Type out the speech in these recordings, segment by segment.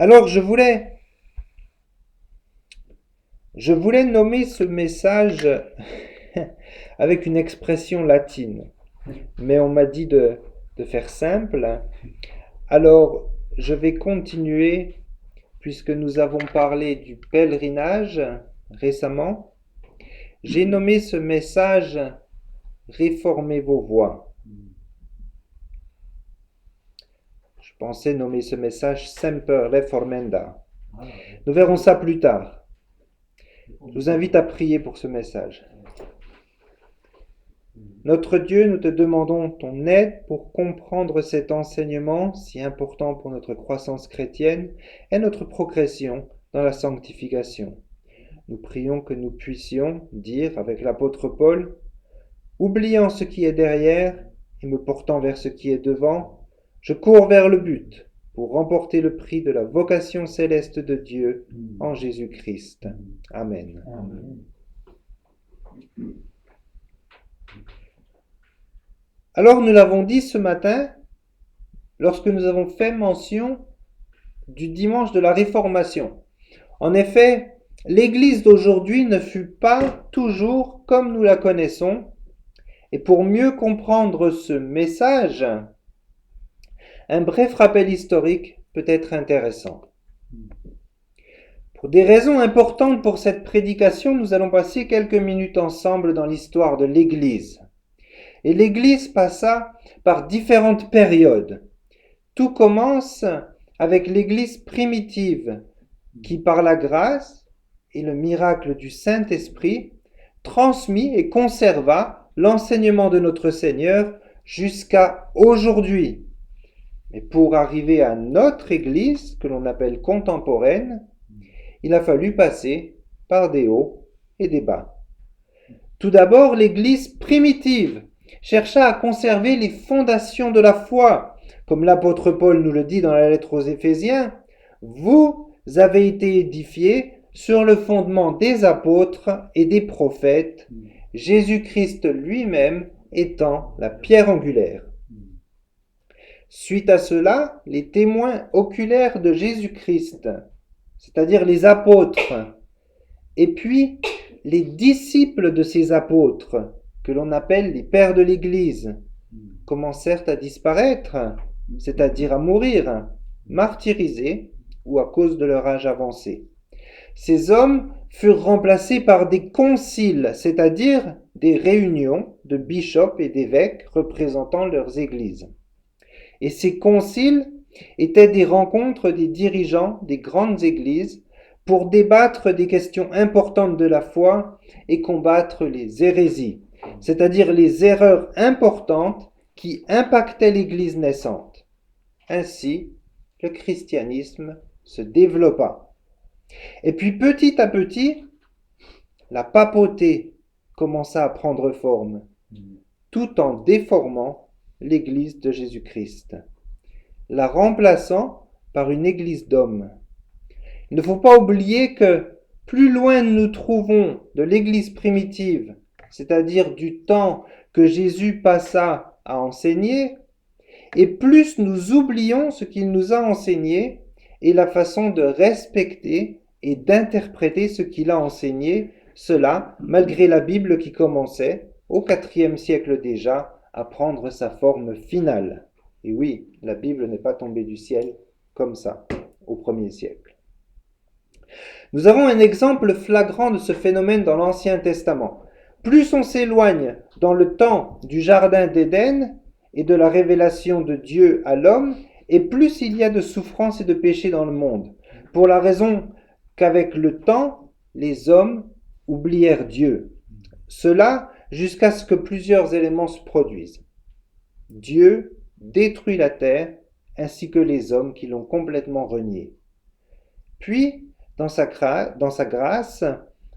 Alors je voulais nommer ce message avec une expression latine, mais on m'a dit de faire simple. Alors je vais continuer puisque nous avons parlé du pèlerinage récemment. J'ai nommé ce message Réformez vos voies. Je pensais nommer ce message Semper Reformanda. Nous verrons ça plus tard. Je vous invite à prier pour ce message. Notre Dieu, nous te demandons ton aide pour comprendre cet enseignement si important pour notre croissance chrétienne et notre progression dans la sanctification. Nous prions que nous puissions dire avec l'apôtre Paul, oubliant ce qui est derrière et me portant vers ce qui est devant, je cours vers le but pour remporter le prix de la vocation céleste de Dieu en Jésus-Christ. Amen. Amen. Alors nous l'avons dit ce matin, lorsque nous avons fait mention du dimanche de la Réformation. En effet, l'Église d'aujourd'hui ne fut pas toujours comme nous la connaissons, et pour mieux comprendre ce message, un bref rappel historique peut être intéressant. Pour des raisons importantes pour cette prédication, nous allons passer quelques minutes ensemble dans l'histoire de l'Église. Et l'Église passa par différentes périodes. Tout commence avec l'Église primitive qui, par la grâce et le miracle du Saint-Esprit, transmit et conserva l'enseignement de notre Seigneur jusqu'à aujourd'hui. Mais pour arriver à notre Église, que l'on appelle contemporaine, il a fallu passer par des hauts et des bas. Tout d'abord, l'Église primitive chercha à conserver les fondations de la foi. Comme l'apôtre Paul nous le dit dans la lettre aux Éphésiens, vous avez été édifiés sur le fondement des apôtres et des prophètes, Jésus-Christ lui-même étant la pierre angulaire. Suite à cela, les témoins oculaires de Jésus-Christ, c'est-à-dire les apôtres, et puis les disciples de ces apôtres, que l'on appelle les pères de l'Église, commencèrent à disparaître, c'est-à-dire à mourir, martyrisés ou à cause de leur âge avancé. Ces hommes furent remplacés par des conciles, c'est-à-dire des réunions de bishops et d'évêques représentant leurs églises. Et ces conciles étaient des rencontres des dirigeants des grandes églises pour débattre des questions importantes de la foi et combattre les hérésies, c'est-à-dire les erreurs importantes qui impactaient l'Église naissante. Ainsi, le christianisme se développa. Et puis petit à petit, la papauté commença à prendre forme, tout en déformant l'Église de Jésus-Christ, la remplaçant par une Église d'hommes. Il ne faut pas oublier que plus loin nous nous trouvons de l'Église primitive, c'est-à-dire du temps que Jésus passa à enseigner, et plus nous oublions ce qu'il nous a enseigné et la façon de respecter et d'interpréter ce qu'il a enseigné, cela malgré la Bible qui commençait, au IVe siècle déjà, à prendre sa forme finale. Et oui, la Bible n'est pas tombée du ciel comme ça, au 1er siècle. Nous avons un exemple flagrant de ce phénomène dans l'Ancien Testament. Plus on s'éloigne dans le temps du Jardin d'Éden et de la révélation de Dieu à l'homme, et plus il y a de souffrance et de péché dans le monde, pour la raison qu'avec le temps, les hommes oublièrent Dieu. Cela jusqu'à ce que plusieurs éléments se produisent. Dieu détruit la terre ainsi que les hommes qui l'ont complètement renié. Puis, dans sa grâce,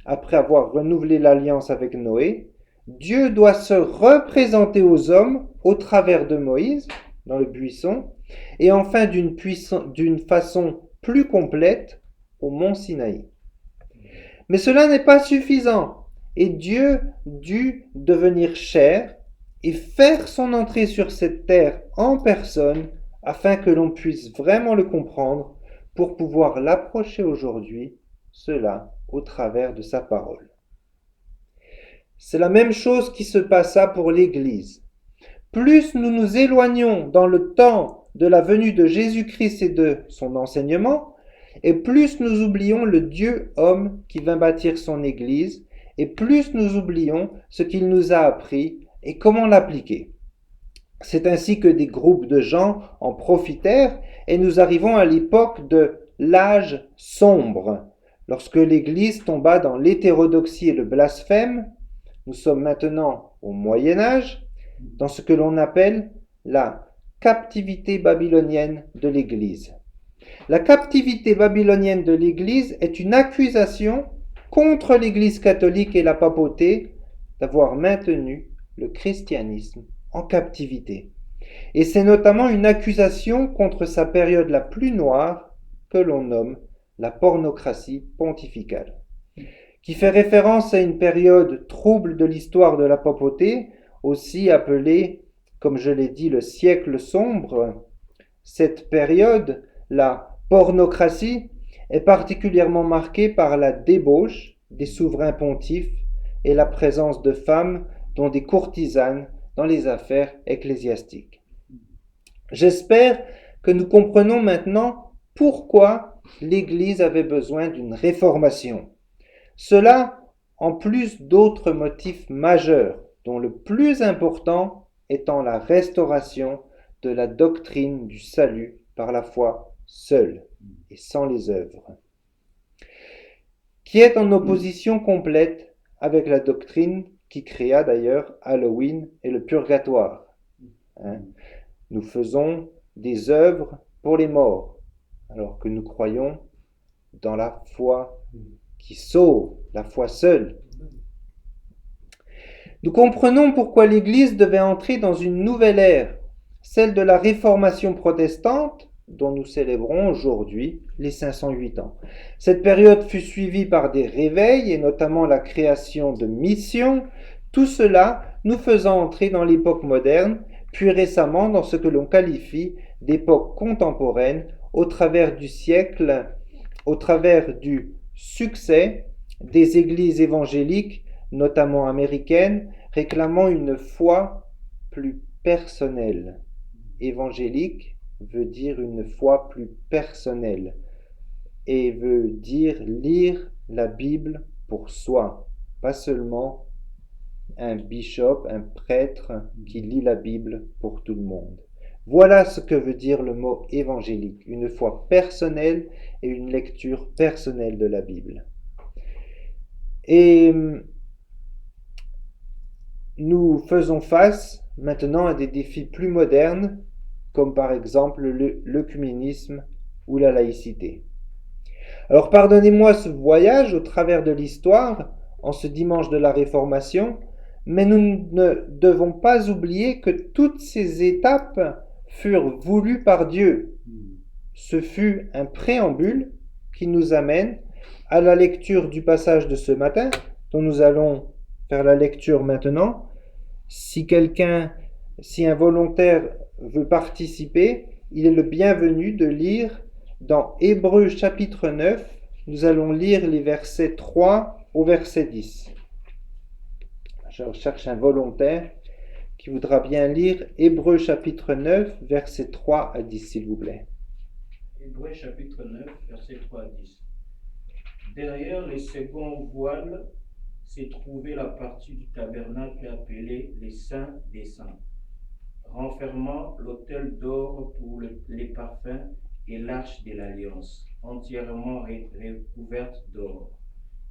après avoir renouvelé l'alliance avec Noé, Dieu doit se représenter aux hommes au travers de Moïse, dans le buisson, et enfin d'une façon plus complète au mont Sinaï. Mais cela n'est pas suffisant, et Dieu dut devenir chair et faire son entrée sur cette terre en personne afin que l'on puisse vraiment le comprendre, pour pouvoir l'approcher aujourd'hui, cela au travers de sa parole. C'est la même chose qui se passa pour l'Église. Plus nous nous éloignons dans le temps de la venue de Jésus-Christ et de son enseignement, et plus nous oublions le Dieu-homme qui vint bâtir son Église, et plus nous oublions ce qu'il nous a appris et comment l'appliquer. C'est ainsi que des groupes de gens en profitèrent, et nous arrivons à l'époque de l'âge sombre, lorsque l'Église tomba dans l'hétérodoxie et le blasphème. Nous sommes maintenant au Moyen Âge, dans ce que l'on appelle la captivité babylonienne de l'Église. La captivité babylonienne de l'Église est une accusation contre l'Église catholique et la papauté d'avoir maintenu le christianisme en captivité. Et c'est notamment une accusation contre sa période la plus noire que l'on nomme la pornocratie pontificale, qui fait référence à une période trouble de l'histoire de la papauté, aussi appelée, comme je l'ai dit, le siècle sombre. Cette période, la pornocratie, est particulièrement marquée par la débauche des souverains pontifes et la présence de femmes, dont des courtisanes, dans les affaires ecclésiastiques. J'espère que nous comprenons maintenant pourquoi l'Église avait besoin d'une réformation. Cela en plus d'autres motifs majeurs, dont le plus important étant la restauration de la doctrine du salut par la foi seule et sans les œuvres, qui est en opposition complète avec la doctrine qui créa d'ailleurs Halloween et le purgatoire. Nous faisons des œuvres pour les morts, alors que nous croyons dans la foi qui sauve, la foi seule. Nous comprenons pourquoi l'Église devait entrer dans une nouvelle ère, celle de la Réformation protestante, dont nous célébrons aujourd'hui les 508 ans. Cette période fut suivie par des réveils et notamment la création de missions, tout cela nous faisant entrer dans l'époque moderne, puis récemment dans ce que l'on qualifie d'époque contemporaine au travers du siècle, au travers du succès des églises évangéliques, notamment américaines, réclamant une foi plus personnelle. Évangélique veut dire une foi plus personnelle et veut dire lire la Bible pour soi, pas seulement un bishop, un prêtre qui lit la Bible pour tout le monde. Voilà ce que veut dire le mot évangélique, une foi personnelle et une lecture personnelle de la Bible. Et nous faisons face maintenant à des défis plus modernes, comme par exemple l'œcuménisme ou la laïcité. Alors pardonnez-moi ce voyage au travers de l'histoire, en ce dimanche de la Réformation, mais nous ne devons pas oublier que toutes ces étapes furent voulues par Dieu. Ce fut un préambule qui nous amène à la lecture du passage de ce matin, dont nous allons faire la lecture maintenant. Si un volontaire veut participer, il est le bienvenu de lire dans Hébreux chapitre 9. Nous allons lire les versets 3 au verset 10. Je recherche un volontaire qui voudra bien lire Hébreux chapitre 9, versets 3 à 10, s'il vous plaît. Hébreux chapitre 9, versets 3 à 10. Derrière les seconds voiles s'est trouvée la partie du tabernacle appelée les saints des saints, renfermant l'autel d'or pour les parfums et l'arche de l'alliance, entièrement recouverte d'or.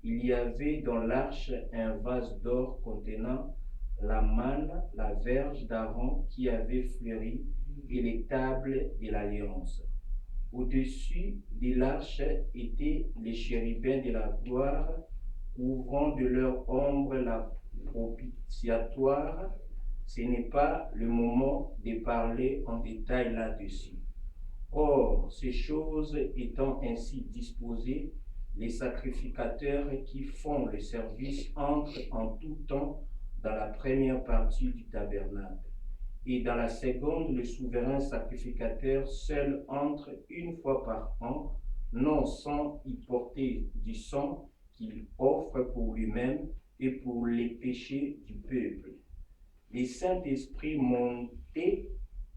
Il y avait dans l'arche un vase d'or contenant la manne, la verge d'Aaron qui avait fleuri, et les tables de l'alliance. Au-dessus de l'arche étaient les chérubins de la gloire, couvrant de leur ombre la propitiatoire. Ce n'est pas le moment de parler en détail là-dessus. Or, ces choses étant ainsi disposées, les sacrificateurs qui font le service entrent en tout temps dans la première partie du tabernacle. Et dans la seconde, le souverain sacrificateur seul entre une fois par an non sans y porter du sang qu'il offre pour lui-même et pour les péchés du peuple. Le Saint-Esprit montait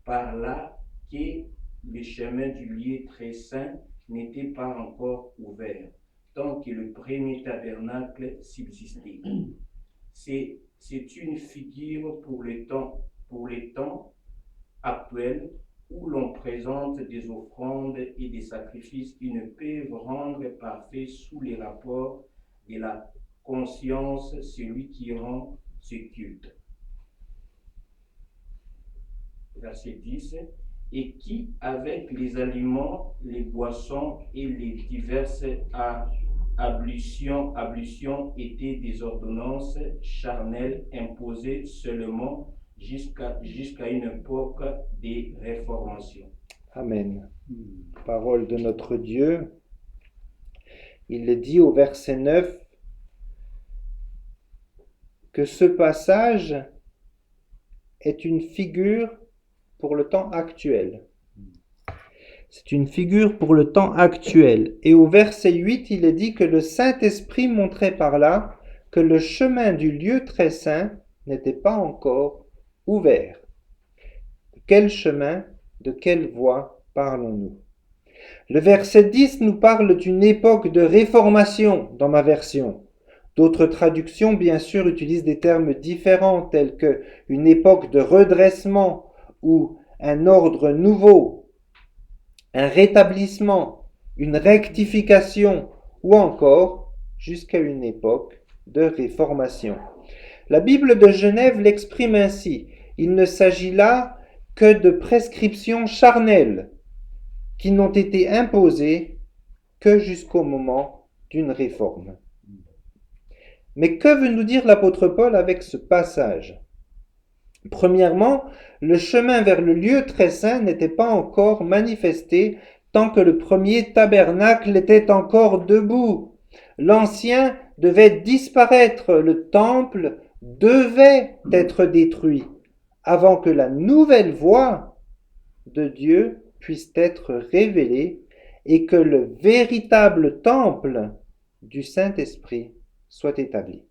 par là que le chemin du lieu très saint n'était pas encore ouvert, tant que le premier tabernacle subsistait. C'est une figure pour les temps actuels où l'on présente des offrandes et des sacrifices qui ne peuvent rendre parfait sous les rapports de la conscience celui qui rend ce culte. Verset 10. Et qui, avec les aliments, les boissons et les diverses ablutions étaient des ordonnances charnelles imposées seulement jusqu'à une époque des réformations. Amen. Parole de notre Dieu. Il est dit au verset 9 que ce passage est une figure pour le temps actuel. C'est une figure pour le temps actuel. Et au verset 8, il est dit que le Saint-Esprit montrait par là que le chemin du lieu très saint n'était pas encore ouvert. De quel chemin, de quelle voie parlons-nous? Le verset 10 nous parle d'une époque de réformation dans ma version. D'autres traductions, bien sûr, utilisent des termes différents tels que une époque de redressement ou un ordre nouveau, un rétablissement, une rectification ou encore jusqu'à une époque de réformation. La Bible de Genève l'exprime ainsi. Il ne s'agit là que de prescriptions charnelles qui n'ont été imposées que jusqu'au moment d'une réforme. Mais que veut nous dire l'apôtre Paul avec ce passage? Premièrement, le chemin vers le lieu très saint n'était pas encore manifesté tant que le premier tabernacle était encore debout. L'ancien devait disparaître, le temple devait être détruit avant que la nouvelle voie de Dieu puisse être révélée et que le véritable temple du Saint-Esprit soit établi.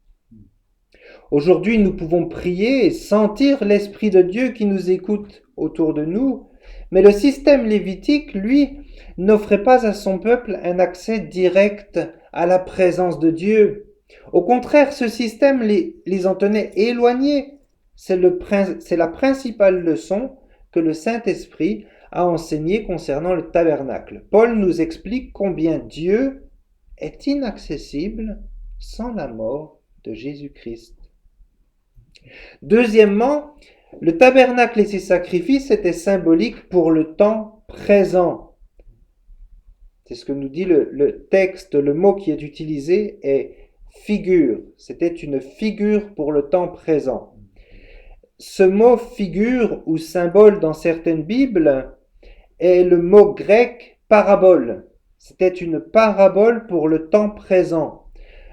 Aujourd'hui, nous pouvons prier et sentir l'Esprit de Dieu qui nous écoute autour de nous, mais le système lévitique, lui, n'offrait pas à son peuple un accès direct à la présence de Dieu. Au contraire, ce système les en tenait éloignés. C'est la principale leçon que le Saint-Esprit a enseignée concernant le tabernacle. Paul nous explique combien Dieu est inaccessible sans la mort de Jésus-Christ. Deuxièmement, le tabernacle et ses sacrifices étaient symboliques pour le temps présent. C'est ce que nous dit le texte, le mot qui est utilisé est figure. C'était une figure pour le temps présent. Ce mot figure ou symbole dans certaines Bibles est le mot grec parabole. C'était une parabole pour le temps présent.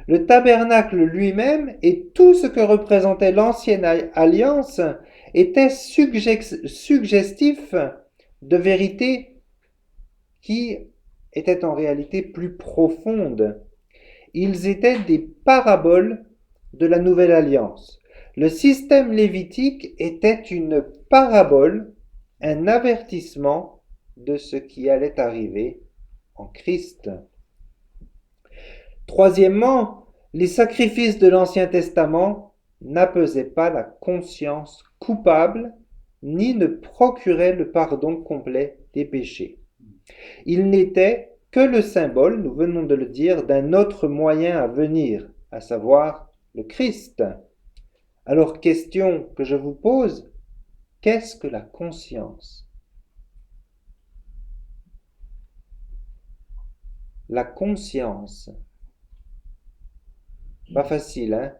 Le tabernacle lui-même et tout ce que représentait l'ancienne alliance était suggestif de vérités qui étaient en réalité plus profondes. Ils étaient des paraboles de la nouvelle alliance. Le système lévitique était une parabole, un avertissement de ce qui allait arriver en Christ. Troisièmement, les sacrifices de l'Ancien Testament n'apaisaient pas la conscience coupable ni ne procuraient le pardon complet des péchés. Ils n'étaient que le symbole, nous venons de le dire, d'un autre moyen à venir, à savoir le Christ. Alors, question que je vous pose, qu'est-ce que la conscience? La conscience. Pas facile, hein?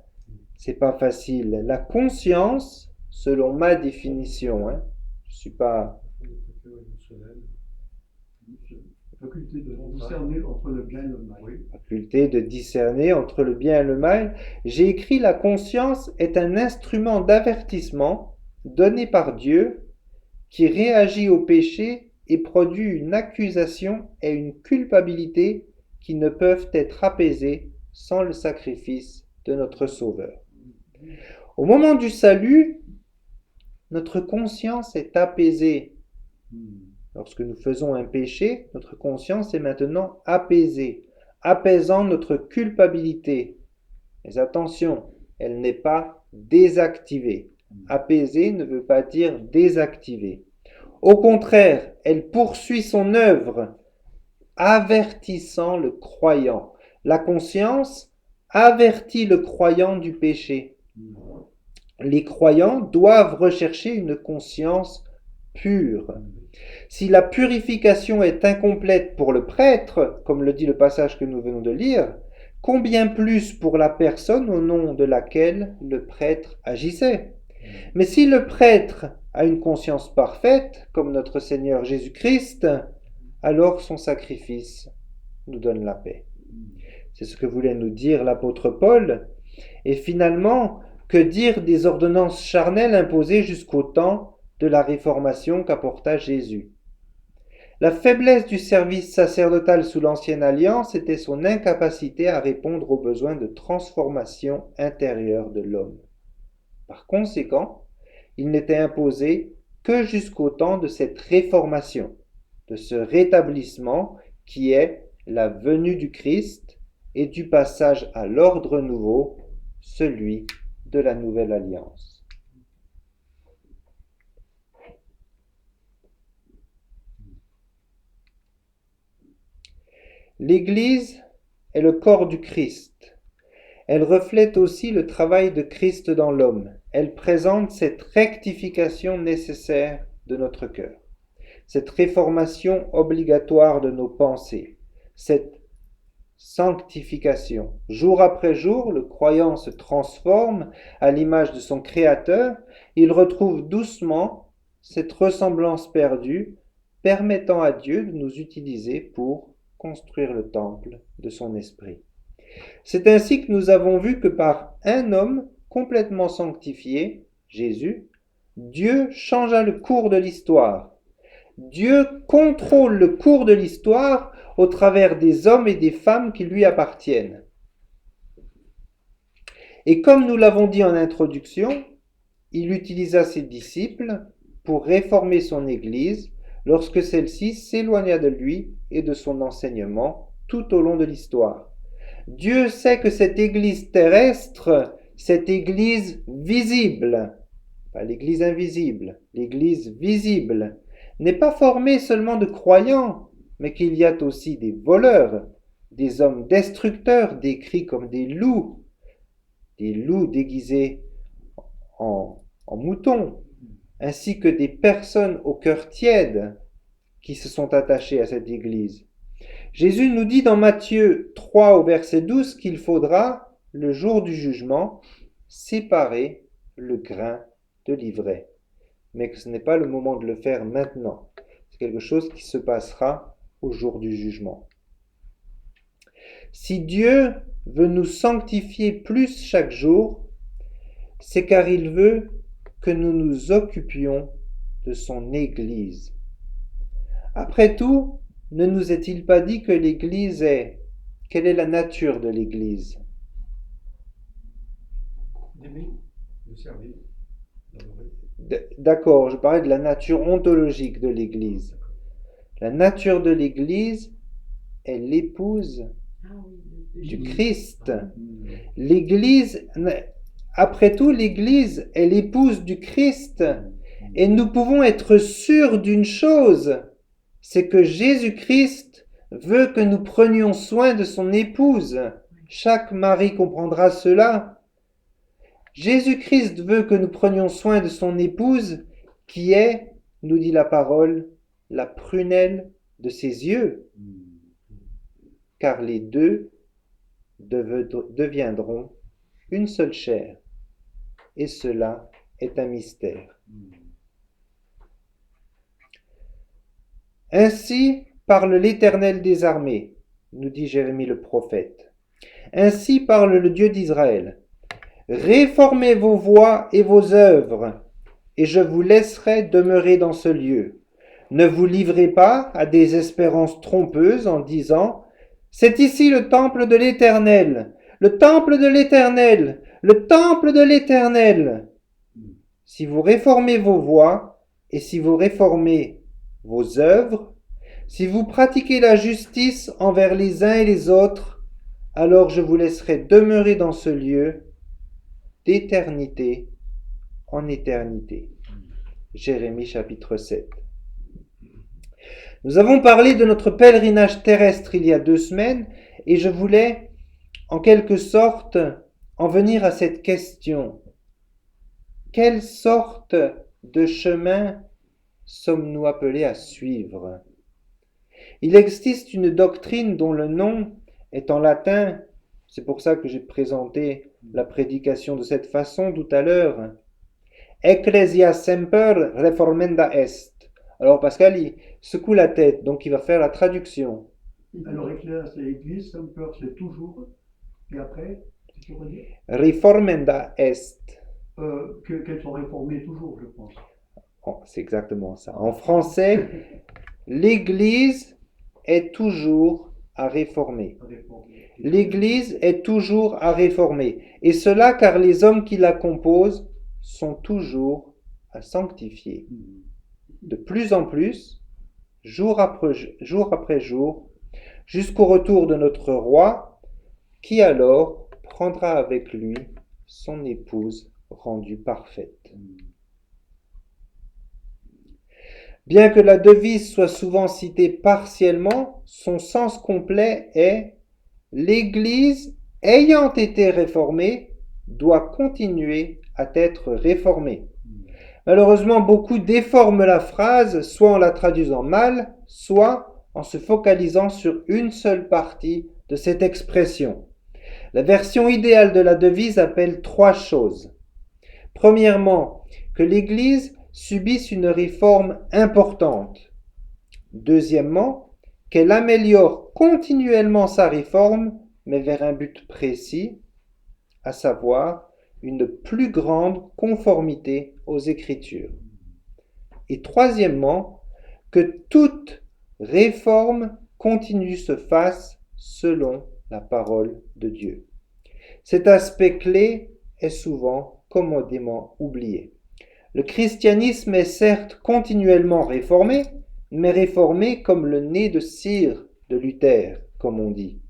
C'est pas facile. La conscience, selon ma définition, je suis pas... Faculté de discerner entre le bien et le mal. Faculté de discerner entre le bien et le mal. J'ai écrit la conscience est un instrument d'avertissement donné par Dieu qui réagit au péché et produit une accusation et une culpabilité qui ne peuvent être apaisées sans le sacrifice de notre Sauveur. Au moment du salut, notre conscience est apaisée. Lorsque nous faisons un péché, notre conscience est maintenant apaisée, apaisant notre culpabilité. Mais attention, elle n'est pas désactivée. Apaiser ne veut pas dire désactiver. Au contraire, elle poursuit son œuvre, avertissant le croyant. La conscience avertit le croyant du péché. Les croyants doivent rechercher une conscience pure. Si la purification est incomplète pour le prêtre, comme le dit le passage que nous venons de lire, combien plus pour la personne au nom de laquelle le prêtre agissait. Mais si le prêtre a une conscience parfaite, comme notre Seigneur Jésus-Christ, alors son sacrifice nous donne la paix. C'est ce que voulait nous dire l'apôtre Paul. Et finalement, que dire des ordonnances charnelles imposées jusqu'au temps de la réformation qu'apporta Jésus? La faiblesse du service sacerdotal sous l'Ancienne Alliance était son incapacité à répondre aux besoins de transformation intérieure de l'homme. Par conséquent, il n'était imposé que jusqu'au temps de cette réformation, de ce rétablissement qui est la venue du Christ et du passage à l'ordre nouveau, celui de la nouvelle alliance. L'Église est le corps du Christ. Elle reflète aussi le travail de Christ dans l'homme. Elle présente cette rectification nécessaire de notre cœur, cette réformation obligatoire de nos pensées, cette sanctification. Jour après jour, le croyant se transforme à l'image de son Créateur. Il retrouve doucement cette ressemblance perdue, permettant à Dieu de nous utiliser pour construire le temple de son esprit. C'est ainsi que nous avons vu que par un homme complètement sanctifié, Jésus, Dieu changea le cours de l'histoire. Dieu contrôle le cours de l'histoire au travers des hommes et des femmes qui lui appartiennent. Et comme nous l'avons dit en introduction, il utilisa ses disciples pour réformer son Église lorsque celle-ci s'éloigna de lui et de son enseignement tout au long de l'histoire. Dieu sait que cette Église terrestre, cette Église visible, pas l'Église invisible, l'Église visible, n'est pas formée seulement de croyants, mais qu'il y a aussi des voleurs, des hommes destructeurs décrits comme des loups déguisés en moutons, ainsi que des personnes au cœur tiède qui se sont attachées à cette Église. Jésus nous dit dans Matthieu 3 au verset 12 qu'il faudra, le jour du jugement, séparer le grain de l'ivraie. Mais que ce n'est pas le moment de le faire maintenant. C'est quelque chose qui se passera au jour du jugement. Si Dieu veut nous sanctifier plus chaque jour, c'est car il veut que nous nous occupions de son Église. Après tout, ne nous est-il pas dit que l'Église est... Quelle est la nature de l'Église? D'aimer, de servir, d'adorer. D'accord, je parlais de la nature ontologique de l'Église. La nature de l'Église est l'épouse du Christ. L'Église, après tout, l'Église est l'épouse du Christ. Et nous pouvons être sûrs d'une chose, c'est que Jésus-Christ veut que nous prenions soin de son épouse. Chaque mari comprendra cela. Jésus-Christ veut que nous prenions soin de son épouse, qui est, nous dit la parole, la prunelle de ses yeux, car les deux deviendront une seule chair, et cela est un mystère. Ainsi parle l'Éternel des armées, nous dit Jérémie le prophète. Ainsi parle le Dieu d'Israël. Réformez vos voies et vos œuvres, et je vous laisserai demeurer dans ce lieu. Ne vous livrez pas à des espérances trompeuses en disant « C'est ici le temple de l'Éternel, le temple de l'Éternel, le temple de l'Éternel ». Si vous réformez vos voies et si vous réformez vos œuvres, si vous pratiquez la justice envers les uns et les autres, alors je vous laisserai demeurer dans ce lieu d'éternité en éternité. Jérémie chapitre 7. Nous avons parlé de notre pèlerinage terrestre il y a 2 semaines et je voulais en quelque sorte en venir à cette question. Quelle sorte de chemin sommes-nous appelés à suivre? Il existe une doctrine dont le nom est en latin, c'est pour ça que j'ai présenté la prédication de cette façon tout à l'heure. Ecclesia semper reformanda est. Alors Pascal, il secoue la tête, donc il va faire la traduction. Alors, Ecclésia, c'est Église, Semper, c'est toujours. Et après, qu'est-ce que tu redis? Reformanda est. Qu'elles sont réformées toujours, je pense. Oh, c'est exactement ça. En français, l'Église est toujours à réformer. Réformées. L'Église est toujours à réformer. Et cela car les hommes qui la composent sont toujours à sanctifier. De plus en plus, jour après jour, jusqu'au retour de notre roi, qui alors prendra avec lui son épouse rendue parfaite. Bien que la devise soit souvent citée partiellement, son sens complet est « L'Église, ayant été réformée, doit continuer à être réformée ». Malheureusement, beaucoup déforment la phrase, soit en la traduisant mal, soit en se focalisant sur une seule partie de cette expression. La version idéale de la devise appelle 3 choses. Premièrement, que l'Église subisse une réforme importante. Deuxièmement, qu'elle améliore continuellement sa réforme, mais vers un but précis, à savoir une plus grande conformité aux Écritures. Et troisièmement, que toute réforme continue se fasse selon la parole de Dieu. Cet aspect clé est souvent commodément oublié. Le christianisme est certes continuellement réformé, mais réformé comme le nez de cire de Luther, comme on dit,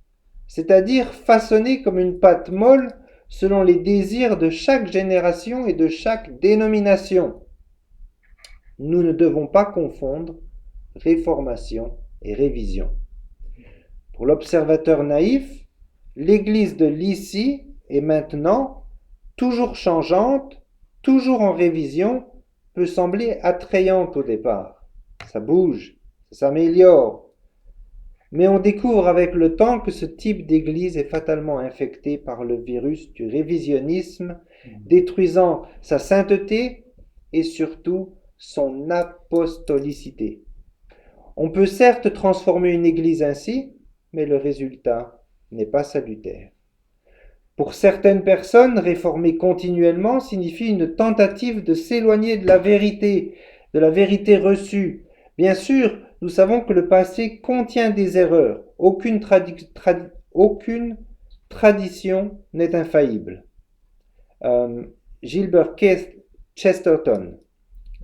c'est-à-dire façonné comme une pâte molle selon les désirs de chaque génération et de chaque dénomination. Nous ne devons pas confondre réformation et révision. Pour l'observateur naïf, l'Église de Lycie est maintenant toujours changeante, toujours en révision, peut sembler attrayante au départ. Ça bouge, ça s'améliore. Mais on découvre avec le temps que ce type d'église est fatalement infecté par le virus du révisionnisme, détruisant sa sainteté et surtout son apostolicité. On peut certes transformer une église ainsi, mais le résultat n'est pas salutaire. Pour certaines personnes, réformer continuellement signifie une tentative de s'éloigner de la vérité reçue. Bien sûr, nous savons que le passé contient des erreurs. Aucune tradition n'est infaillible. Gilbert Chesterton,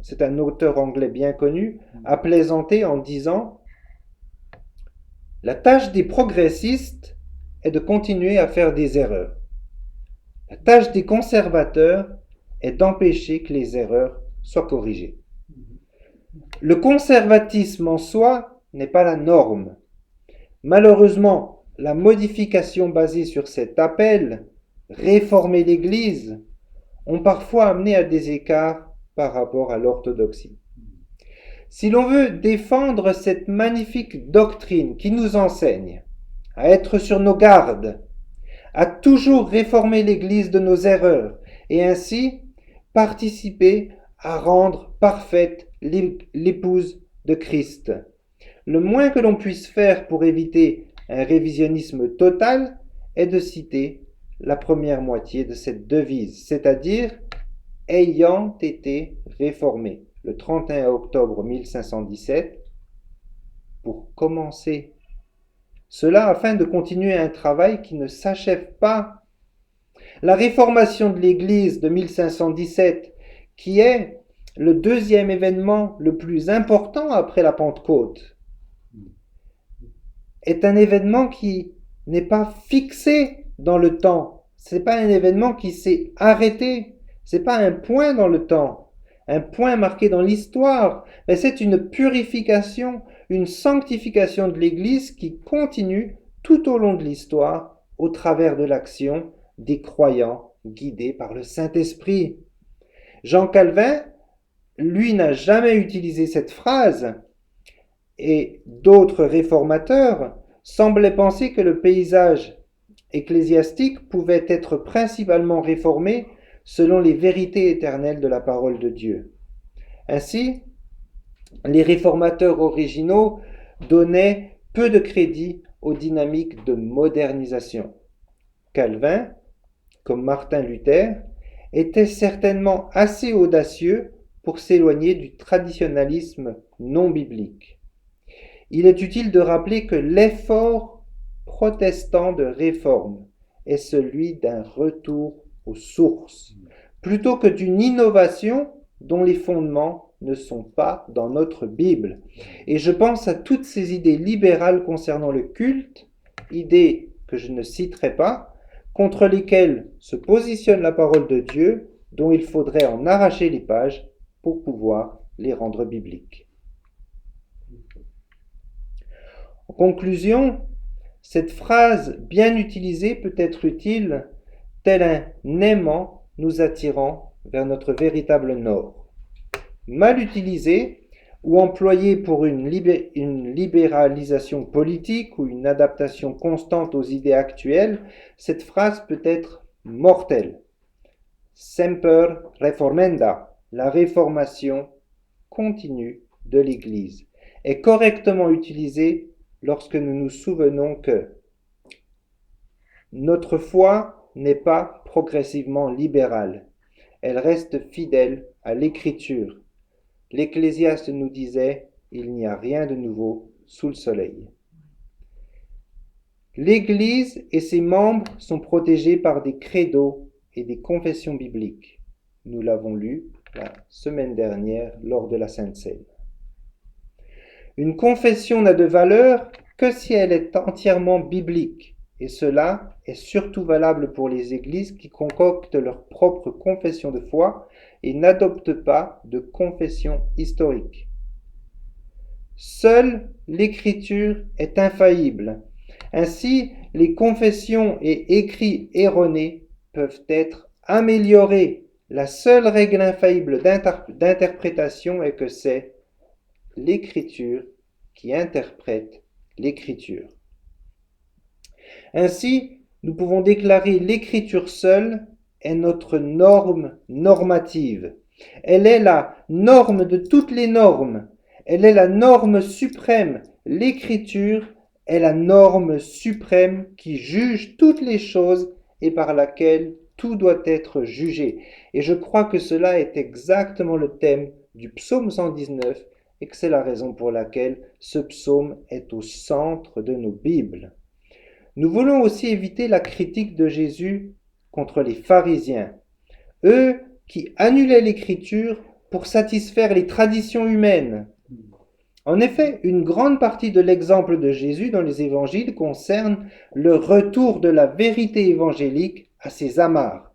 c'est un auteur anglais bien connu, a plaisanté en disant « La tâche des progressistes est de continuer à faire des erreurs. La tâche des conservateurs est d'empêcher que les erreurs soient corrigées. » Le conservatisme en soi n'est pas la norme. Malheureusement, la modification basée sur cet appel, réformer l'Église, ont parfois amené à des écarts par rapport à l'orthodoxie. Si l'on veut défendre cette magnifique doctrine qui nous enseigne à être sur nos gardes, à toujours réformer l'Église de nos erreurs et ainsi participer à rendre parfaite l'épouse de Christ. Le moins que l'on puisse faire pour éviter un révisionnisme total est de citer la première moitié de cette devise, c'est-à-dire ayant été réformé. le 31 octobre 1517 pour commencer. Cela afin de continuer un travail qui ne s'achève pas. La réformation de l'Église de 1517, qui est le deuxième événement le plus important après la Pentecôte, est un événement qui n'est pas fixé dans le temps. C'est pas un événement qui s'est arrêté. C'est pas un point dans le temps, un point marqué dans l'histoire, mais c'est une purification, une sanctification de l'Église qui continue tout au long de l'histoire au travers de l'action des croyants guidés par le Saint-Esprit. Jean Calvin, lui, n'a jamais utilisé cette phrase, et d'autres réformateurs semblaient penser que le paysage ecclésiastique pouvait être principalement réformé selon les vérités éternelles de la parole de Dieu. Ainsi, les réformateurs originaux donnaient peu de crédit aux dynamiques de modernisation. Calvin, comme Martin Luther, était certainement assez audacieux pour s'éloigner du traditionnalisme non biblique. Il est utile de rappeler que l'effort protestant de réforme est celui d'un retour aux sources, plutôt que d'une innovation dont les fondements ne sont pas dans notre Bible. Et je pense à toutes ces idées libérales concernant le culte, idées que je ne citerai pas, contre lesquelles se positionne la parole de Dieu, dont il faudrait en arracher les pages pour pouvoir les rendre bibliques. En conclusion, cette phrase bien utilisée peut être utile tel un aimant nous attirant vers notre véritable nord. Mal utilisée ou employée pour une libéralisation politique ou une adaptation constante aux idées actuelles, cette phrase peut être mortelle. Semper reformenda, la réformation continue de l'Église, est correctement utilisée lorsque nous nous souvenons que notre foi n'est pas progressivement libérale. Elle reste fidèle à l'Écriture. L'Ecclésiaste nous disait « Il n'y a rien de nouveau sous le soleil ». L'Église et ses membres sont protégés par des credos et des confessions bibliques. Nous l'avons lu la semaine dernière lors de la Sainte Seine. Une confession n'a de valeur que si elle est entièrement biblique. Et cela est surtout valable pour les églises qui concoctent leur propre confession de foi et n'adoptent pas de confession historique. Seule l'Écriture est infaillible. Ainsi, les confessions et écrits erronés peuvent être améliorés. La seule règle infaillible d'interprétation est que c'est l'Écriture qui interprète l'Écriture. Ainsi, nous pouvons déclarer l'Écriture seule est notre norme normative. Elle est la norme de toutes les normes. Elle est la norme suprême. L'Écriture est la norme suprême qui juge toutes les choses et par laquelle tout doit être jugé. Et je crois que cela est exactement le thème du psaume 119 et que c'est la raison pour laquelle ce psaume est au centre de nos Bibles. Nous voulons aussi éviter la critique de Jésus contre les pharisiens, eux qui annulaient l'Écriture pour satisfaire les traditions humaines. En effet, une grande partie de l'exemple de Jésus dans les évangiles concerne le retour de la vérité évangélique à ses amarres,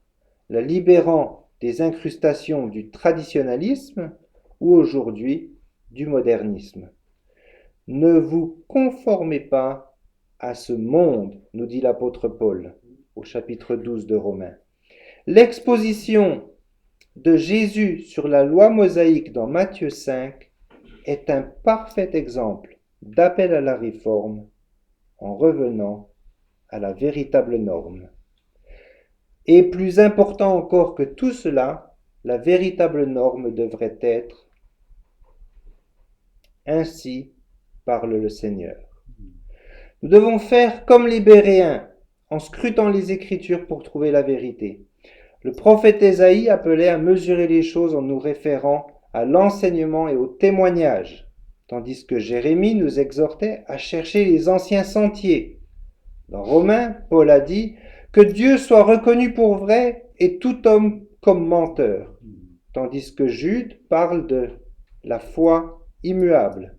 la libérant des incrustations du traditionnalisme ou aujourd'hui du modernisme. Ne vous conformez pas à ce monde, nous dit l'apôtre Paul au chapitre 12 de Romains. L'exposition de Jésus sur la loi mosaïque dans Matthieu 5 est un parfait exemple d'appel à la réforme en revenant à la véritable norme. Et plus important encore que tout cela, la véritable norme devrait être « Ainsi parle le Seigneur ». Nous devons faire comme les Béréens, en scrutant les Écritures pour trouver la vérité. Le prophète Ésaïe appelait à mesurer les choses en nous référant à l'enseignement et au témoignage, tandis que Jérémie nous exhortait à chercher les anciens sentiers. Dans Romains, Paul a dit que Dieu soit reconnu pour vrai et tout homme comme menteur, tandis que Jude parle de la foi immuable.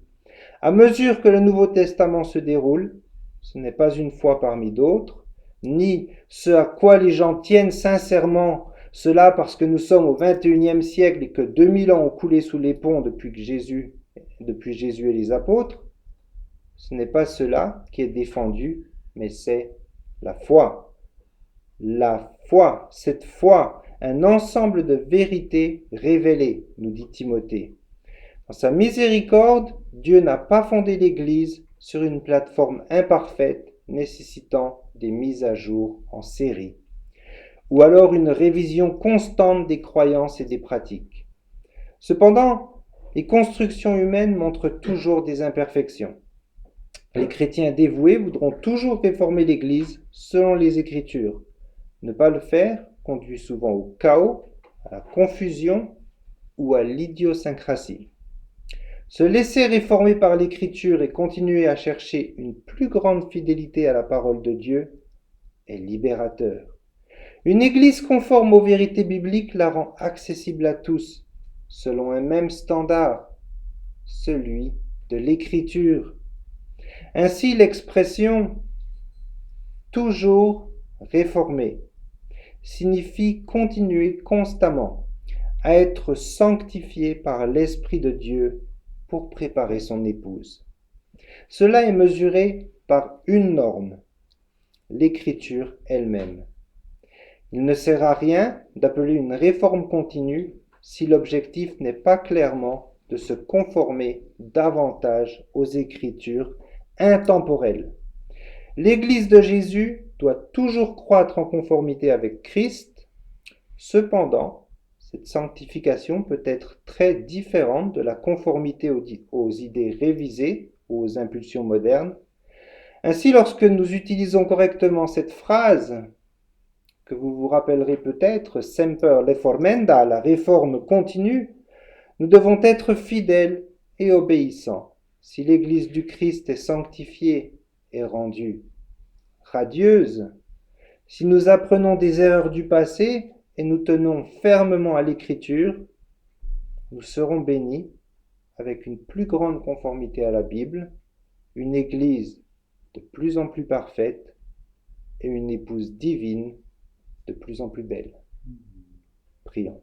À mesure que le Nouveau Testament se déroule, ce n'est pas une foi parmi d'autres, ni ce à quoi les gens tiennent sincèrement, cela parce que nous sommes au XXIe siècle et que 2000 ans ont coulé sous les ponts depuis Jésus et les apôtres. Ce n'est pas cela qui est défendu, mais c'est la foi. La foi, cette foi, un ensemble de vérités révélées, nous dit Timothée. Dans sa miséricorde, Dieu n'a pas fondé l'Église sur une plateforme imparfaite nécessitant des mises à jour en série, ou alors une révision constante des croyances et des pratiques. Cependant, les constructions humaines montrent toujours des imperfections. Les chrétiens dévoués voudront toujours réformer l'Église selon les Écritures. Ne pas le faire conduit souvent au chaos, à la confusion ou à l'idiosyncrasie. Se laisser réformer par l'Écriture et continuer à chercher une plus grande fidélité à la parole de Dieu est libérateur. Une Église conforme aux vérités bibliques la rend accessible à tous, selon un même standard, celui de l'Écriture. Ainsi, l'expression « toujours réformé » signifie continuer constamment à être sanctifié par l'Esprit de Dieu pour préparer son épouse. Cela est mesuré par une norme, l'Écriture elle-même. Il ne sert à rien d'appeler une réforme continue si l'objectif n'est pas clairement de se conformer davantage aux Écritures intemporelles. L'Église de Jésus doit toujours croître en conformité avec Christ. Cependant, cette sanctification peut être très différente de la conformité aux idées révisées ou aux impulsions modernes. Ainsi, lorsque nous utilisons correctement cette phrase, que vous vous rappellerez peut-être, Semper Reformanda, la réforme continue, nous devons être fidèles et obéissants. Si l'Église du Christ est sanctifiée et rendue radieuse, si nous apprenons des erreurs du passé et nous tenons fermement à l'Écriture, nous serons bénis avec une plus grande conformité à la Bible, une Église de plus en plus parfaite et une épouse divine de plus en plus belle. Prions.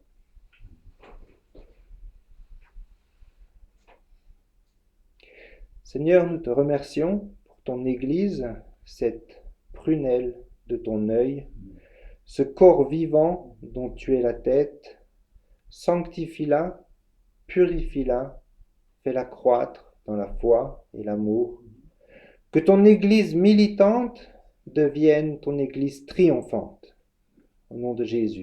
Seigneur, nous te remercions pour ton Église, cette prunelle de ton œil, ce corps vivant dont tu es la tête. Sanctifie-la, purifie-la, fais-la croître dans la foi et l'amour. Que ton Église militante devienne ton Église triomphante. Au nom de Jésus.